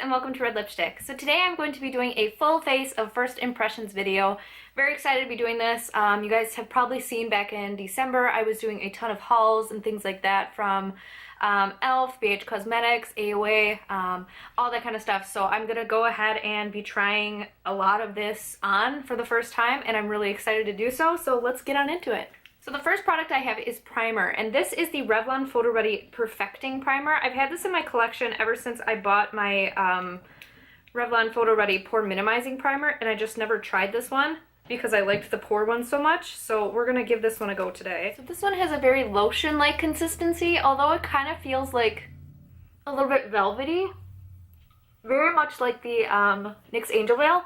and welcome to Red Lipstick. So today I'm going to be doing a full face of first impressions video. Very excited to be doing this. You guys have probably seen back in December I was doing a ton of hauls and things like that from e.l.f., BH Cosmetics, AOA, all that kind of stuff. So I'm gonna go ahead and be trying a lot of this on for the first time, and I'm really excited to do so. So let's get on into it. So the first product I have is primer, and this is the Revlon Photo Ready Perfecting Primer. I've had this in my collection ever since I bought my Revlon Photo Ready Pore Minimizing Primer, and I just never tried this one because I liked the pore one so much. So we're gonna give this one a go today. So this one has a very lotion-like consistency, although it kind of feels like a little bit velvety. Very much like the NYX Angel Veil.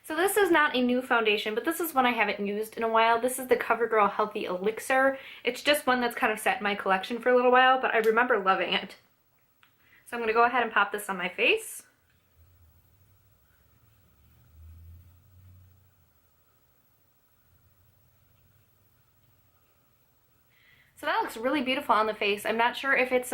So this is not a new foundation, but this is one I haven't used in a while. This is the CoverGirl Healthy Elixir. It's just one that's kind of sat in my collection for a little while, but I remember loving it. So I'm going to go ahead and pop this on my face. So that looks really beautiful on the face. I'm not sure if it's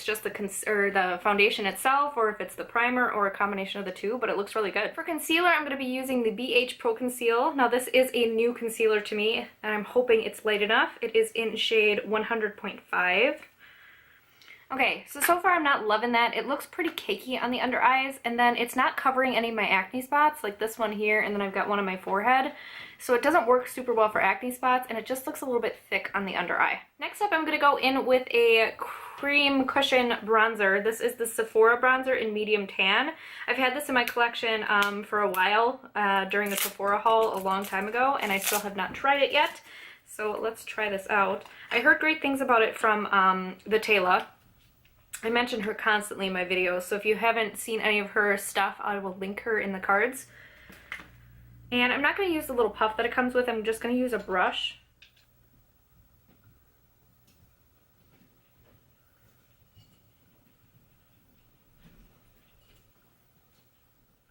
just the foundation itself, or if it's the primer, or a combination of the two, but it looks really good. For concealer, I'm going to be using the BH Pro Conceal. Now this is a new concealer to me, and I'm hoping it's light enough. It is in shade 100.5. Okay, so far I'm not loving that. It looks pretty cakey on the under eyes, and then it's not covering any of my acne spots, like this one here, and then I've got one on my forehead. So it doesn't work super well for acne spots, and it just looks a little bit thick on the under eye. Next up, I'm going to go in with a cream cushion bronzer. This is the Sephora bronzer in medium tan. I've had this in my collection for a while during the Sephora haul a long time ago, and I still have not tried it yet. So let's try this out. I heard great things about it from the Taylor. I mention her constantly in my videos, so if you haven't seen any of her stuff, I will link her in the cards. And I'm not going to use the little puff that it comes with, I'm just going to use a brush.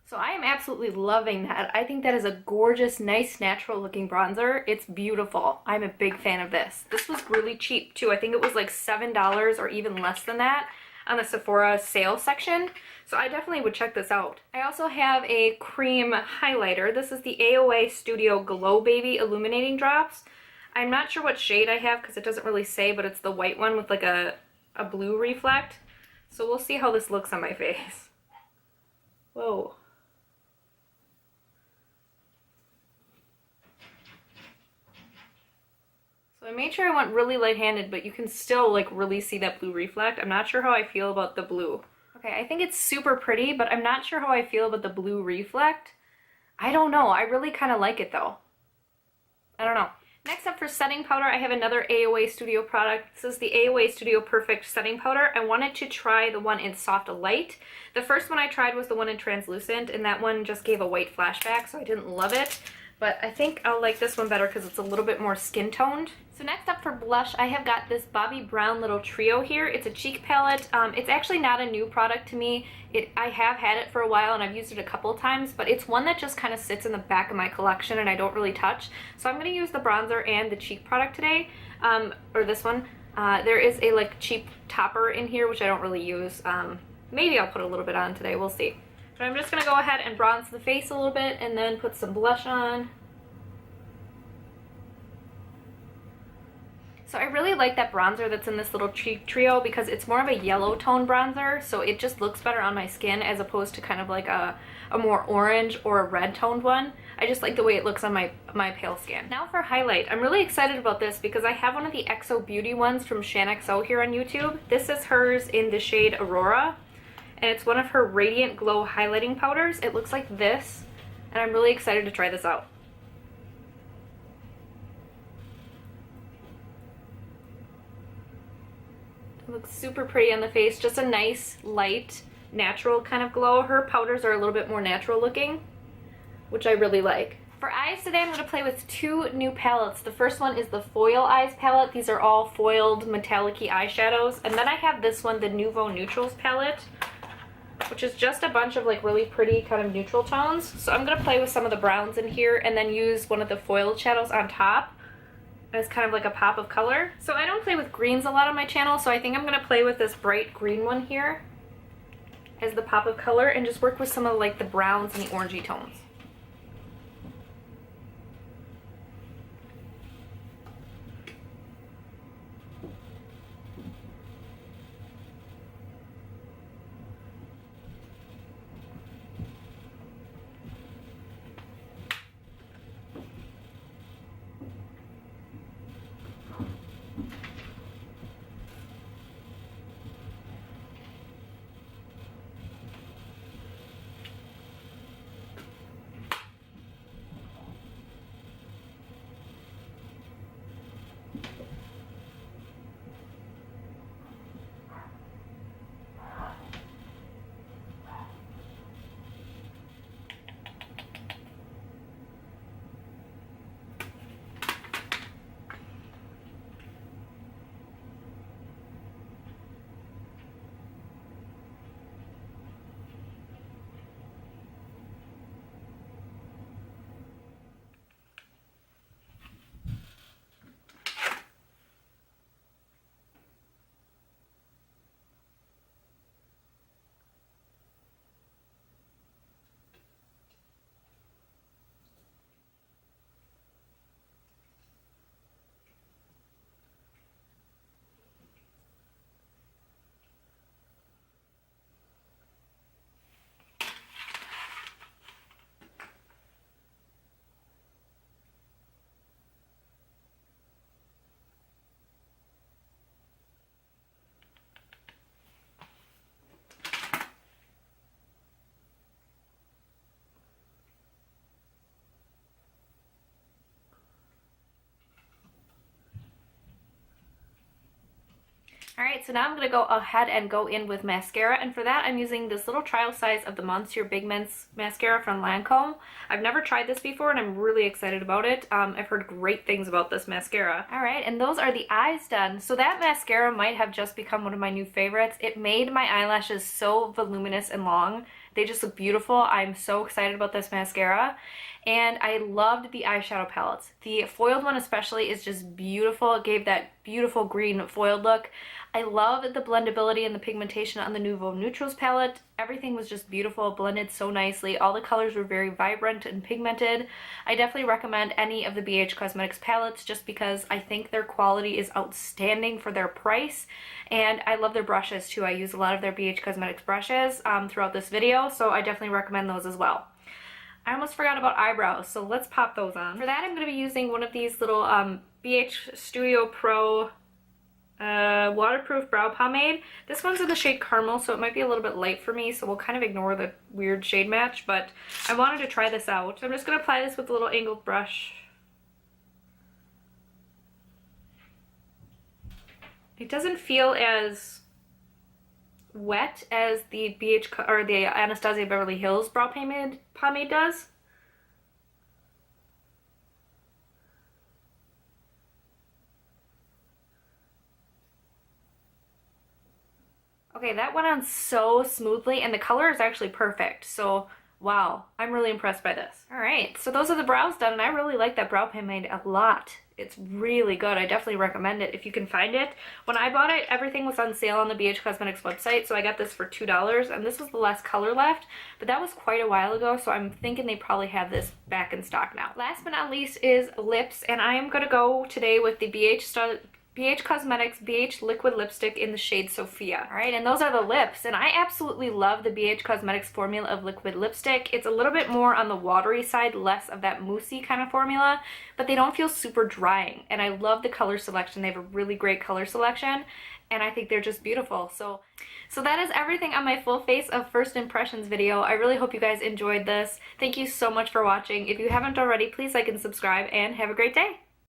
So I am absolutely loving that. I think that is a gorgeous, nice, natural looking bronzer. It's beautiful. I'm a big fan of this. This was really cheap too. I think it was like $7 or even less than that on the Sephora sale section. So I definitely would check this out. I also have a cream highlighter. This is the AOA Studio Glow Baby Illuminating Drops. I'm not sure what shade I have because it doesn't really say, but it's the white one with like a blue reflect. So we'll see how this looks on my face. Whoa. So I made sure I went really light-handed, but you can still like really see that blue reflect. I'm not sure how I feel about the blue. Okay, I think it's super pretty, but I'm not sure how I feel about the blue reflect. I don't know. I really kind of like it though. I don't know. Next up for setting powder, I have another AOA Studio product. This is the AOA Studio Perfect Setting Powder. I wanted to try the one in Soft Light. The first one I tried was the one in Translucent, and that one just gave a white flashback, so I didn't love it. But I think I'll like this one better because it's a little bit more skin toned. So next up for blush, I have got this Bobbi Brown little trio here. It's a cheek palette. It's actually not a new product to me. I have had it for a while and I've used it a couple of times, but it's one that just kind of sits in the back of my collection and I don't really touch. So I'm going to use the bronzer and the cheek product today, or this one. There is a like cheap topper in here, which I don't really use. Maybe I'll put a little bit on today, we'll see. But I'm just going to go ahead and bronze the face a little bit and then put some blush on. So I really like that bronzer that's in this little cheek trio because it's more of a yellow tone bronzer, so it just looks better on my skin as opposed to kind of like a more orange or a red toned one. I just like the way it looks on my pale skin. Now for highlight, I'm really excited about this because I have one of the XO Beauty ones from ShanXO here on YouTube. This is hers in the shade Aurora, and it's one of her Radiant Glow highlighting powders. It looks like this, and I'm really excited to try this out. It looks super pretty on the face, just a nice, light, natural kind of glow. Her powders are a little bit more natural looking, which I really like. For eyes today, I'm going to play with two new palettes. The first one is the Foil Eyes palette. These are all foiled metallic-y eyeshadows. And then I have this one, the Nouveau Neutrals palette, which is just a bunch of like really pretty kind of neutral tones. So I'm going to play with some of the browns in here and then use one of the foiled shadows on top. as kind of like a pop of color. So I don't play with greens a lot on my channel, so I think I'm gonna play with this bright green one here as the pop of color and just work with some of like the browns and the orangey tones. Alright, so now I'm going to go ahead and go in with mascara, and for that I'm using this little trial size of the Monsieur Pigments mascara from Lancome. I've never tried this before and I'm really excited about it. I've heard great things about this mascara. Alright, and those are the eyes done. So that mascara might have just become one of my new favorites. It made my eyelashes so voluminous and long. They just look beautiful. I'm so excited about this mascara. And I loved the eyeshadow palettes. The foiled one especially is just beautiful. It gave that beautiful green foiled look. I love the blendability and the pigmentation on the Nouveau Neutrals palette. Everything was just beautiful, blended so nicely. All the colors were very vibrant and pigmented. I definitely recommend any of the BH Cosmetics palettes just because I think their quality is outstanding for their price. And I love their brushes too. I use a lot of their BH Cosmetics brushes throughout this video, so I definitely recommend those as well. I almost forgot about eyebrows, so let's pop those on. For that, I'm going to be using one of these little BH Studio Pro waterproof brow pomade. This one's in the shade Caramel, so it might be a little bit light for me, so we'll kind of ignore the weird shade match, but I wanted to try this out. So I'm just going to apply this with a little angled brush. It doesn't feel as wet as the BH or the Anastasia Beverly Hills brow pomade does. Okay, that went on so smoothly and the color is actually perfect. So wow, I'm really impressed by this. All right, so those are the brows done and I really like that brow pomade a lot. It's really good. I definitely recommend it if you can find it. When I bought it, everything was on sale on the BH Cosmetics website, so I got this for $2, and this was the last color left, but that was quite a while ago, so I'm thinking they probably have this back in stock now. Last but not least is lips, and I am going to go today with the BH Cosmetics BH Liquid Lipstick in the shade Sophia. Alright, and those are the lips, and I absolutely love the BH Cosmetics formula of liquid lipstick. It's a little bit more on the watery side, less of that moussey kind of formula, but they don't feel super drying, and I love the color selection. They have a really great color selection, and I think they're just beautiful. So that is everything on my full face of first impressions video. I really hope you guys enjoyed this. Thank you so much for watching. If you haven't already, please like and subscribe, and have a great day.